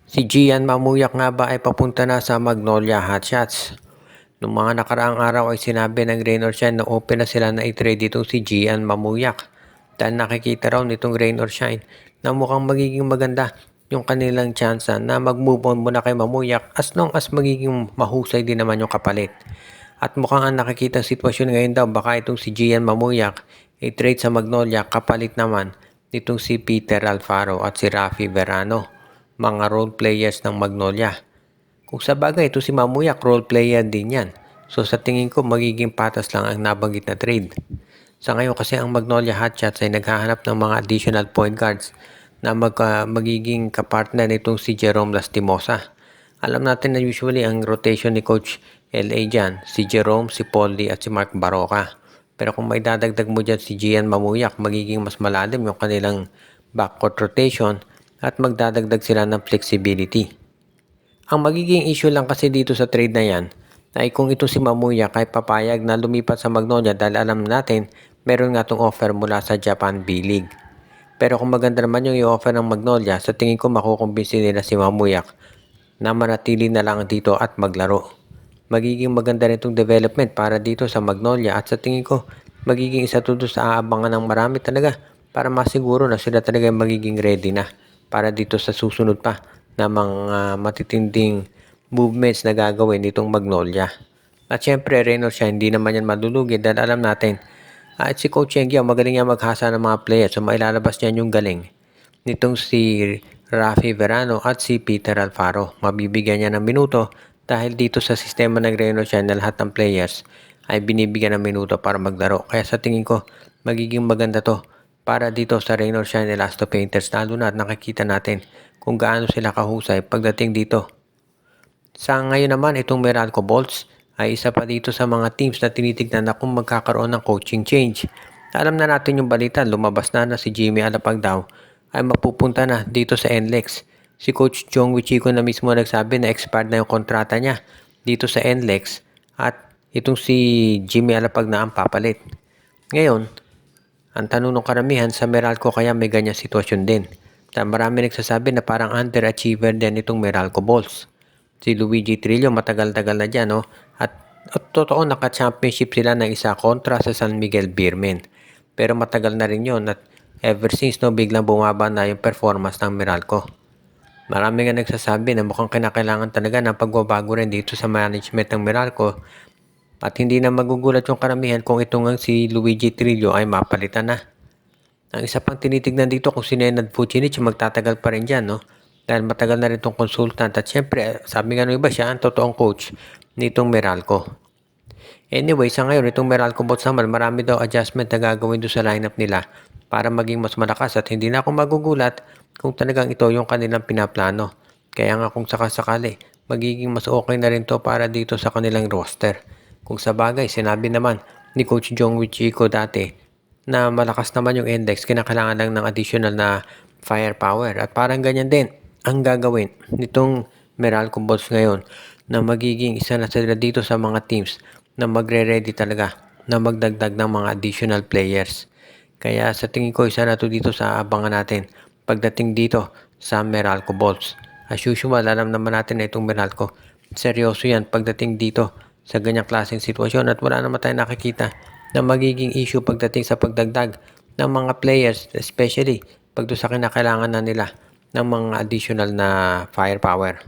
Si Gian Mamuyak nga ba ay papunta na sa Magnolia Hotshots? Noong mga nakaraang araw ay sinabi ng Rain or Shine na open na sila na i-trade itong si Gian Mamuyak. Dahil nakikita raw nitong Rain or Shine na mukhang magiging maganda yung kanilang tsansa na mag-move on muna kay Mamuyak as long as magiging mahusay din naman yung kapalit. At mukhang ang nakikita sitwasyon ngayon daw baka itong si Gian Mamuyak i-trade sa Magnolia kapalit naman nitong si Peter Alfaro at si Rafi Verano, mga role players ng Magnolia. Kung sa bagay ito si Mamuyak role player din yan. So sa tingin ko magiging patas lang ang nabanggit na trade. Sa ngayon kasi ang Magnolia Hotshots ay naghahanap ng mga additional point guards na magiging kapartner nitong si Jerome Lastimosa. Alam natin na usually ang rotation ni Coach LA dyan, si Jerome, si Paulie at si Mark Baroka. Pero kung may dadagdag mo dyan si Gian Mamuyak, magiging mas malalim yung kanilang backcourt rotation at magdadagdag sila ng flexibility. Ang magiging issue lang kasi dito sa trade na yan ay kung ito si Mamuyak ay papayag na lumipat sa Magnolia dahil alam natin meron nga itong offer mula sa Japan B-League. Pero kung maganda naman yung i-offer ng Magnolia, sa tingin ko makukumbinsi nila si Mamuyak na manatili na lang dito at maglaro. Magiging maganda rin itong development para dito sa Magnolia at sa tingin ko magiging isa to sa aabangan ng marami talaga para masiguro na sila talaga magiging ready na para dito sa susunod pa na mga matitinding movements na gagawin nitong Magnolia. At syempre, Rain or Shine, hindi naman yan malulugi dahil alam natin at si Coach Yengyao magaling yan maghasa ng mga players. So mailalabas niyan yung galing nitong si Rafi Verano at si Peter Alfaro. Mabibigyan niya ng minuto dahil dito sa sistema ng Rain or Shine na lahat ng players ay binibigyan ng minuto para maglaro. Kaya sa tingin ko, magiging maganda to para dito sa Rain or Shine Elasto Painters. Lalo na at nakikita natin kung gaano sila kahusay pagdating dito. Sa ngayon naman, itong Meralco Bolts ay isa pa dito sa mga teams na tinitignan na kung magkakaroon ng coaching change. Alam na natin yung balita, lumabas na si Jimmy Alapag daw ay mapupunta na dito sa NLEX. Si Coach Jong Wichiko na mismo nagsabi na expired na yung kontrata niya dito sa NLEX at itong si Jimmy Alapag na ang papalit. Ngayon, ang tanong ng karamihan sa Meralco kaya may ganyan sitwasyon din. Marami nagsasabi na parang underachiever din itong Meralco Bulls. Si Luigi Trillo matagal-tagal na dyan, no? At totoo naka-championship sila ng isa kontra sa San Miguel Beermen. Pero matagal na rin yun at ever since no, biglang bumaba na yung performance ng Meralco. Marami nga nagsasabi na mukhang kinakailangan talaga ng pagbabago rin dito sa management ng Meralco. At hindi na magugulat yung karamihan kung ito nga si Luigi Trillo ay mapalitan na. Ang isa pang tinitignan dito kung si Nenad Vucinic magtatagal pa rin dyan, no? Dahil matagal na rin itong consultant at syempre, sabi nga nung iba siya ang totoong coach nitong Meralco. Anyway, sa ngayon itong Meralco Bots naman, marami daw adjustment na gagawin doon sa lineup nila para maging mas malakas at hindi na ako magugulat kung talagang ito yung kanilang pinaplano. Kaya nga kung sakasakali, magiging mas okay na rin to para dito sa kanilang roster. Kung sa bagay, sinabi naman ni Coach Jong Wichiko dati na malakas naman yung index, kinakailangan lang ng additional na firepower. At parang ganyan din ang gagawin nitong Meralco Bulls ngayon na magiging isa na sila dito sa mga teams na magre-ready talaga na magdagdag ng mga additional players. Kaya sa tingin ko, isa na to dito sa abangan natin pagdating dito sa Meralco Bulls. As usual, alam naman natin na itong Meralco, seryoso yan pagdating dito sa ganyang klaseng sitwasyon at wala naman tayong nakikita na magiging issue pagdating sa pagdagdag ng mga players, especially pag doon sa kinakailangan na nila ng mga additional na firepower.